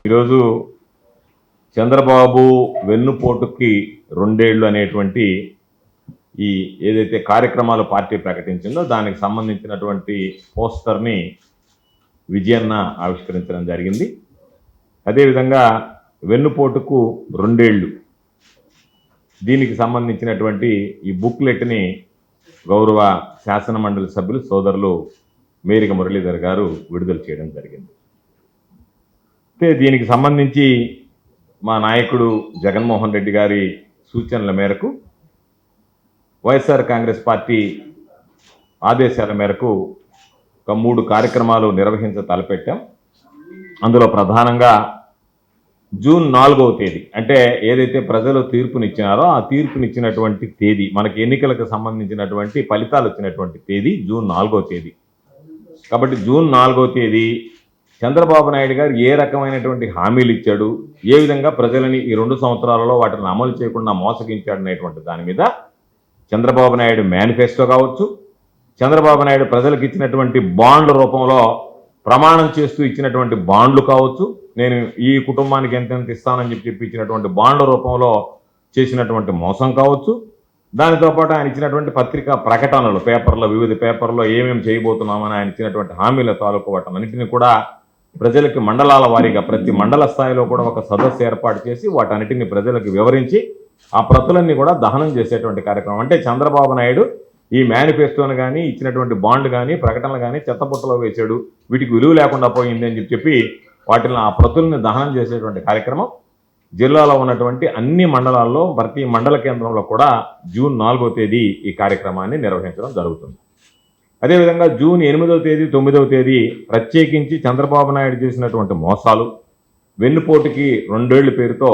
ఈరోజు చంద్రబాబు వెన్నుపోటుకి 2 ఏళ్ళు అనేటువంటి ఈ ఏదైతే కార్యక్రమాలు పార్టీ ప్రకటించిందో దానికి సంబంధించినటువంటి పోస్టర్ని విజయన్న ఆవిష్కరించడం జరిగింది. అదేవిధంగా వెన్నుపోటుకు 2 ఏళ్ళు దీనికి సంబంధించినటువంటి ఈ బుక్లెట్ని గౌరవ శాసన మండలి సభ్యులు సోదరులు మేరిక మురళీధర్ గారు విడుదల చేయడం జరిగింది. అయితే దీనికి సంబంధించి మా నాయకుడు జగన్మోహన్ రెడ్డి గారి సూచనల మేరకు వైఎస్ఆర్ కాంగ్రెస్ పార్టీ ఆదేశాల మేరకు ఒక 3 కార్యక్రమాలు నిర్వహించ తలపెట్టాం. అందులో ప్రధానంగా జూన్ 4వ తేదీ అంటే ఏదైతే ప్రజలు తీర్పునిచ్చినారో ఆ తీర్పునిచ్చినటువంటి తేదీ, మనకి ఎన్నికలకు సంబంధించినటువంటి ఫలితాలు వచ్చినటువంటి తేదీ జూన్ 4వ తేదీ. కాబట్టి జూన్ 4వ తేదీ చంద్రబాబు నాయుడు గారు ఏ రకమైనటువంటి హామీలు ఇచ్చాడు, ఏ విధంగా ప్రజలని ఈ 2 సంవత్సరాలలో వాటిని అమలు చేయకుండా మోసగించాడు అనేటువంటి దాని మీద చంద్రబాబు నాయుడు మేనిఫెస్టో కావచ్చు, చంద్రబాబు నాయుడు ప్రజలకు ఇచ్చినటువంటి బాండ్ల రూపంలో ప్రమాణం చేస్తూ ఇచ్చినటువంటి బాండ్లు కావచ్చు, నేను ఈ కుటుంబానికి ఎంతెంత ఇస్తానని చెప్పి ఇచ్చినటువంటి బాండ్ల రూపంలో చేసినటువంటి మోసం కావచ్చు, దానితో పాటు ఆయన ఇచ్చినటువంటి పత్రికా ప్రకటనలు పేపర్లో వివిధ పేపర్లో ఏమేమి చేయబోతున్నామని ఆయన ఇచ్చినటువంటి హామీల తాలూకు వాటన్నింటినీ కూడా ప్రజలకి మండలాల వారీగా ప్రతి మండల స్థాయిలో కూడా ఒక సదస్సు ఏర్పాటు చేసి వాటన్నిటిని ప్రజలకు వివరించి ఆ ప్రతులన్నీ కూడా దహనం చేసేటువంటి కార్యక్రమం. అంటే చంద్రబాబు నాయుడు ఈ మేనిఫెస్టోను కానీ ఇచ్చినటువంటి బాండ్ కానీ ప్రకటనలు కానీ చెత్తపుట్టలో వేశాడు, వీటికి విలువ లేకుండా పోయింది అని చెప్పి వాటిని ఆ ప్రతుల్ని దహనం చేసేటువంటి కార్యక్రమం జిల్లాలో ఉన్నటువంటి అన్ని మండలాల్లో ప్రతి మండల కేంద్రంలో కూడా జూన్ 4వ తేదీ ఈ కార్యక్రమాన్ని నిర్వహించడం జరుగుతుంది. అదేవిధంగా జూన్ 8వ తేదీ 9వ తేదీ ప్రత్యేకించి చంద్రబాబు నాయుడు చేసినటువంటి మోసాలు, వెన్నుపోటుకి 2 ఏళ్ల పేరుతో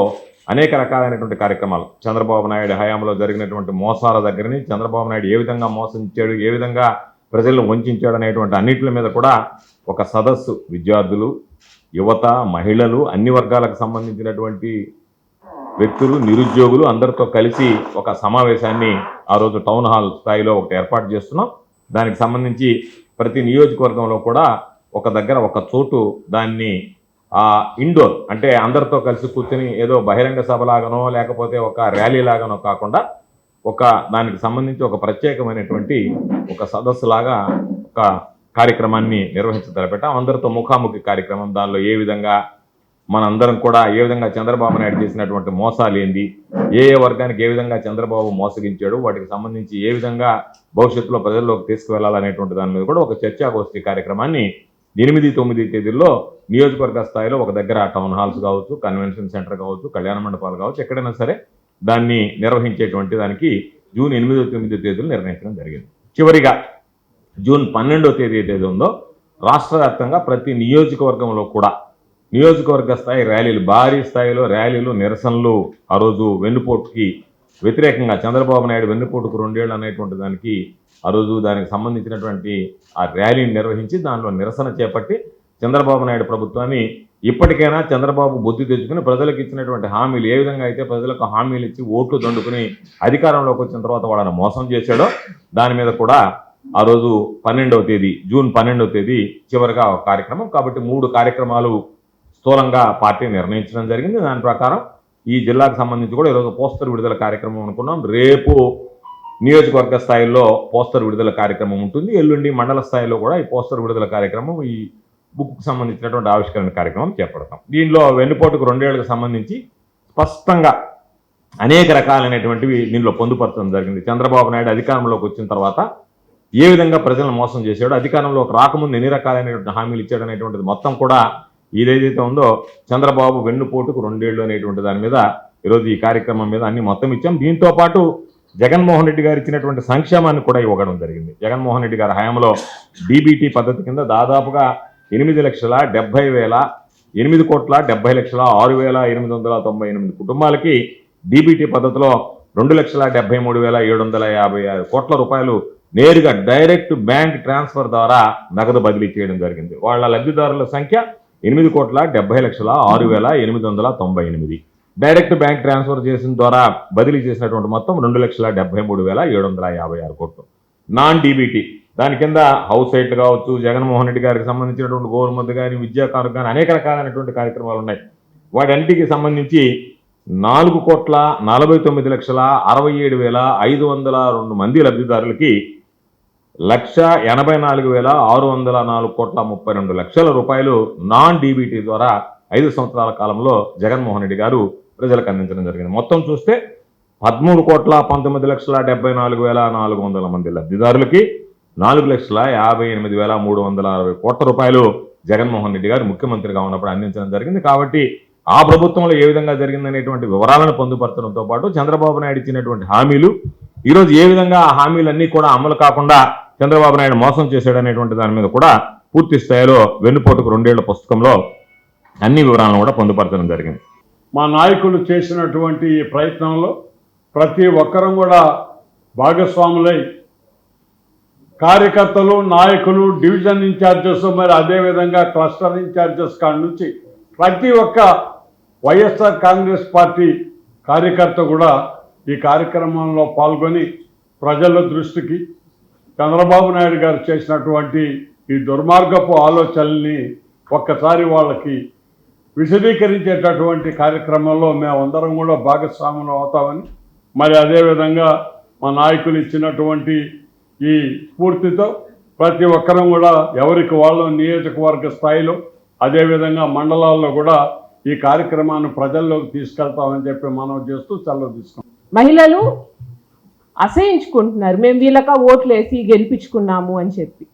అనేక రకాలైనటువంటి కార్యక్రమాలు, చంద్రబాబు నాయుడు హయాంలో జరిగినటువంటి మోసాల దగ్గర నుంచి చంద్రబాబు నాయుడు ఏ విధంగా మోసించాడు, ఏ విధంగా ప్రజలను వంచాడు అనేటువంటి అన్నింటి మీద కూడా ఒక సదస్సు విద్యార్థులు, యువత, మహిళలు, అన్ని వర్గాలకు సంబంధించినటువంటి వ్యక్తులు, నిరుద్యోగులు అందరితో కలిసి ఒక సమావేశాన్ని ఆ రోజు టౌన్ హాల్ స్థాయిలో ఒకటి ఏర్పాటు చేస్తున్నాం. దానికి సంబంధించి ప్రతి నియోజకవర్గంలో కూడా ఒక దగ్గర ఒక చోటు దాన్ని ఇండోర్ అంటే అందరితో కలిసి కూర్చొని ఏదో బహిరంగ సభలాగానో లేకపోతే ఒక ర్యాలీ లాగానో కాకుండా ఒక దానికి సంబంధించి ఒక ప్రత్యేకమైనటువంటి ఒక సదస్సులాగా ఒక కార్యక్రమాన్ని నిర్వహించతలపెట్టాం. అందరితో ముఖాముఖి కార్యక్రమం, దానిలో ఏ విధంగా మనందరం కూడా ఏ విధంగా చంద్రబాబు నాయుడు చేసినటువంటి మోసాలు ఏంది, ఏ వర్గానికి ఏ విధంగా చంద్రబాబు మోసగించాడు, వాటికి సంబంధించి ఏ విధంగా భవిష్యత్తులో ప్రజల్లోకి తీసుకువెళ్లాలనేటువంటి దాని మీద కూడా ఒక చర్చాగోష్ఠి కార్యక్రమాన్ని 8, 9 తేదీల్లో నియోజకవర్గ స్థాయిలో ఒక దగ్గర టౌన్ హాల్స్ కావచ్చు, కన్వెన్షన్ సెంటర్ కావచ్చు, కళ్యాణ మండపాలు కావచ్చు, ఎక్కడైనా సరే దాన్ని నిర్వహించేటువంటి దానికి జూన్ 8, 9 తేదీలు నిర్ణయించడం జరిగింది. చివరిగా జూన్ 12వ తేదీ ఏదైతే ఉందో రాష్ట్ర వ్యాప్తంగా ప్రతి నియోజకవర్గంలో కూడా నియోజకవర్గ స్థాయి ర్యాలీలు, భారీ స్థాయిలో ర్యాలీలు, నిరసనలు ఆ రోజు వెన్నుపోటుకి వ్యతిరేకంగా చంద్రబాబు నాయుడు వెన్నుపోటుకు 2 ఏళ్ళు అనేటువంటి దానికి ఆ రోజు దానికి సంబంధించినటువంటి ఆ ర్యాలీని నిర్వహించి దానిలో నిరసన చేపట్టి చంద్రబాబు నాయుడు ప్రభుత్వాన్ని ఇప్పటికైనా చంద్రబాబు బుద్ధి తెచ్చుకుని ప్రజలకు ఇచ్చినటువంటి హామీలు ఏ విధంగా అయితే ప్రజలకు హామీలు ఇచ్చి ఓట్లు దండుకుని అధికారంలోకి వచ్చిన తర్వాత వాళ్ళని మోసం చేశాడో దాని మీద కూడా ఆ రోజు 12వ తేదీ జూన్ 12వ తేదీ చివరిగా ఒక కార్యక్రమం. కాబట్టి 3 కార్యక్రమాలు స్థూలంగా పార్టీ నిర్ణయించడం జరిగింది. దాని ప్రకారం ఈ జిల్లాకు సంబంధించి కూడా ఈరోజు పోస్టర్ విడుదల కార్యక్రమం అనుకున్నాం. రేపు నియోజకవర్గ స్థాయిలో పోస్టర్ విడుదల కార్యక్రమం ఉంటుంది. ఎల్లుండి మండల స్థాయిలో కూడా ఈ పోస్టర్ విడుదల కార్యక్రమం, ఈ బుక్కు సంబంధించినటువంటి ఆవిష్కరణ కార్యక్రమం చేపడతాం. దీనిలో వెన్నుపోటుకు 2 ఏళ్లకు సంబంధించి స్పష్టంగా అనేక రకాలైనటువంటివి దీనిలో పొందుపరచడం జరిగింది. చంద్రబాబు నాయుడు అధికారంలోకి వచ్చిన తర్వాత ఏ విధంగా ప్రజలను మోసం చేశాడో, అధికారంలోకి రాకముందు ఎన్ని రకాలైనటువంటి హామీలు ఇచ్చాడు అనేటువంటిది మొత్తం కూడా ఏదైతే ఉందో చంద్రబాబు వెన్నుపోటుకు 2 ఏళ్ళు అనేటువంటి దాని మీద ఈరోజు ఈ కార్యక్రమం మీద అన్ని మొత్తం ఇచ్చాం. దీంతో పాటు జగన్మోహన్ రెడ్డి గారు ఇచ్చినటువంటి సంక్షేమాన్ని కూడా ఇవ్వడం జరిగింది. జగన్మోహన్ రెడ్డి గారి హయాంలో డీబీటీ పద్ధతి కింద దాదాపుగా 8,70,70,000 8,70,60,898 కుటుంబాలకి డీబీటీ పద్ధతిలో 2,73,756 కోట్ల రూపాయలు నేరుగా డైరెక్ట్ బ్యాంక్ ట్రాన్స్ఫర్ ద్వారా నగదు బదిలీ చేయడం జరిగింది. వాళ్ళ లబ్ధిదారుల సంఖ్య 8,70,60,898. డైరెక్ట్ బ్యాంక్ ట్రాన్స్ఫర్ చేసిన ద్వారా బదిలీ చేసినటువంటి మొత్తం 2,73,756 కోట్లు. నాన్ డీబీటీ దాని కింద హౌస్ సైట్లు కావచ్చు, జగన్మోహన్ రెడ్డి గారికి సంబంధించినటువంటి గోరుముద్ద కానీ, విద్యాకారులు కానీ అనేక రకాలైనటువంటి కార్యక్రమాలు ఉన్నాయి. వాటన్నిటికి సంబంధించి 4,49,67,502 మంది లబ్ధిదారులకి 1,84,604,32 లక్షల నాన్ డీబీటీ ద్వారా 5 సంవత్సరాల కాలంలో జగన్మోహన్ రెడ్డి గారు ప్రజలకు అందించడం జరిగింది. మొత్తం చూస్తే 13,19,74,400 మంది లబ్ధిదారులకి 4,58,360 కోట్ల రూపాయలు జగన్మోహన్ రెడ్డి గారు ముఖ్యమంత్రిగా ఉన్నప్పుడు అందించడం జరిగింది. కాబట్టి ఆ ప్రభుత్వంలో ఏ విధంగా జరిగిందనేటువంటి వివరాలను పొందుపరచడంతో పాటు చంద్రబాబు నాయుడు ఇచ్చినటువంటి హామీలు ఈరోజు ఏ విధంగా ఆ హామీలన్నీ కూడా అమలు కాకుండా చంద్రబాబు నాయుడు మోసం చేశాడనేటువంటి దాని మీద కూడా పూర్తి స్థాయిలో వెన్నుపోటుకు 2 ఏళ్ల పుస్తకంలో అన్ని వివరాలను కూడా పొందుపరచడం జరిగింది. మా నాయకులు చేసినటువంటి ఈ ప్రయత్నంలో ప్రతి ఒక్కరం కూడా భాగస్వాములై కార్యకర్తలు, నాయకులు, డివిజన్ ఇన్ఛార్జెస్, మరి అదేవిధంగా క్లస్టర్ ఇన్ఛార్జెస్ కాడ నుంచి ప్రతి ఒక్క వైఎస్ఆర్ కాంగ్రెస్ పార్టీ కార్యకర్త కూడా ఈ కార్యక్రమంలో పాల్గొని ప్రజల దృష్టికి చంద్రబాబు నాయుడు గారు చేసినటువంటి ఈ దుర్మార్గపు ఆలోచనల్ని ఒక్కసారి వాళ్ళకి విశదీకరించేటటువంటి కార్యక్రమంలో మేమందరం కూడా భాగస్వాములు అవుతామని, మరి అదేవిధంగా మా నాయకులు ఇచ్చినటువంటి ఈ స్ఫూర్తితో ప్రతి ఒక్కరం కూడా ఎవరికి వాళ్ళు నియోజకవర్గ స్థాయిలో అదేవిధంగా మండలాల్లో కూడా ఈ కార్యక్రమాన్ని ప్రజల్లోకి తీసుకెళ్తామని చెప్పి మనం చేస్తూ సెలవు తీసుకుంటాం. మహిళలు అసహించుకుంటున్నారు, మేము వీళ్ళక ఓట్లు వేసి గెలిపించుకున్నాము అని చెప్పి.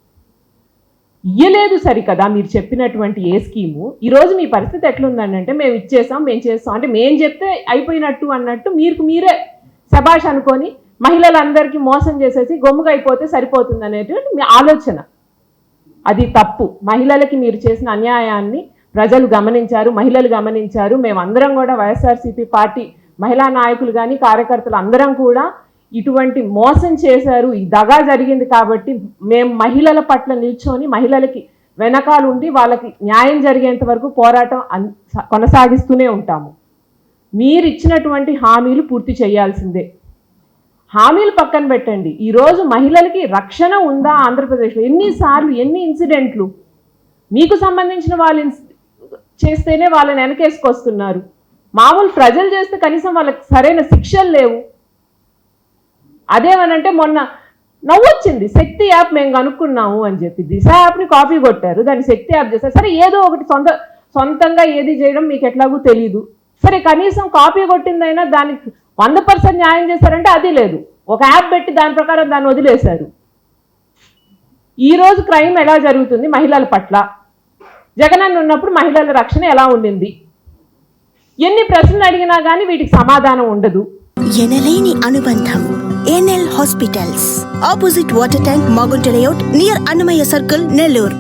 ఇయ్యలేదు సరికదా మీరు చెప్పినటువంటి ఏ స్కీము. ఈరోజు మీ పరిస్థితి ఎట్లుందంటే మేము ఇచ్చేసాం, మేము చేస్తాం అంటే మేము చెప్తే అయిపోయినట్టు అన్నట్టు మీరే శబాష్ అనుకొని మహిళలందరికీ మోసం చేసేసి గొమ్ముగా అయిపోతే సరిపోతుంది అనేటువంటి మీ ఆలోచన. అది తప్పు. మహిళలకి మీరు చేసిన అన్యాయాన్ని ప్రజలు గమనించారు, మహిళలు గమనించారు. మేమందరం కూడా వైఎస్ఆర్సీపీ పార్టీ మహిళా నాయకులు కానీ కార్యకర్తలు అందరం కూడా ఇటువంటి మోసం చేశారు, ఈ దగా జరిగింది కాబట్టి మేము మహిళల పట్ల నిల్చొని మహిళలకి వెనకాలండి వాళ్ళకి న్యాయం జరిగేంత వరకు పోరాటం కొనసాగిస్తూనే ఉంటాము. మీరు ఇచ్చినటువంటి హామీలు పూర్తి చేయాల్సిందే. హామీలు పక్కన పెట్టండి, ఈరోజు మహిళలకి రక్షణ ఉందా ఆంధ్రప్రదేశ్లో? ఎన్నిసార్లు ఎన్ని ఇన్సిడెంట్లు మీకు సంబంధించిన వాళ్ళు చేస్తేనే వాళ్ళని వెనకేసుకొస్తున్నారు. మామూలు ప్రజలు చేస్తే కనీసం వాళ్ళకి సరైన శిక్షలు లేవు. అదేమనంటే మొన్న నవ్వొచ్చింది, శక్తి యాప్ మేము కనుక్కున్నాము అని చెప్పి దిశ యాప్ని కాపీ కొట్టారు, దాన్ని శక్తి యాప్ చేస్తారు. సరే ఏదో ఒకటి సొంతంగా ఏది చేయడం మీకు ఎట్లాగూ తెలీదు. సరే కనీసం కాపీ కొట్టిందైనా దానికి 100% న్యాయం చేశారంటే అది లేదు. ఒక యాప్ పెట్టి దాని ప్రకారం దాన్ని వదిలేశారు. ఈరోజు క్రైమ్ ఎలా జరుగుతుంది మహిళల పట్ల? జగనన్న ఉన్నప్పుడు మహిళల రక్షణ ఎలా ఉండింది? ఎన్ని ప్రశ్నలు అడిగినా కానీ వీటికి సమాధానం ఉండదు. ఎనలేని అనుబంధం NL hospitals, opposite water tank, Magunta layout, near Annamayya circle, Nellore.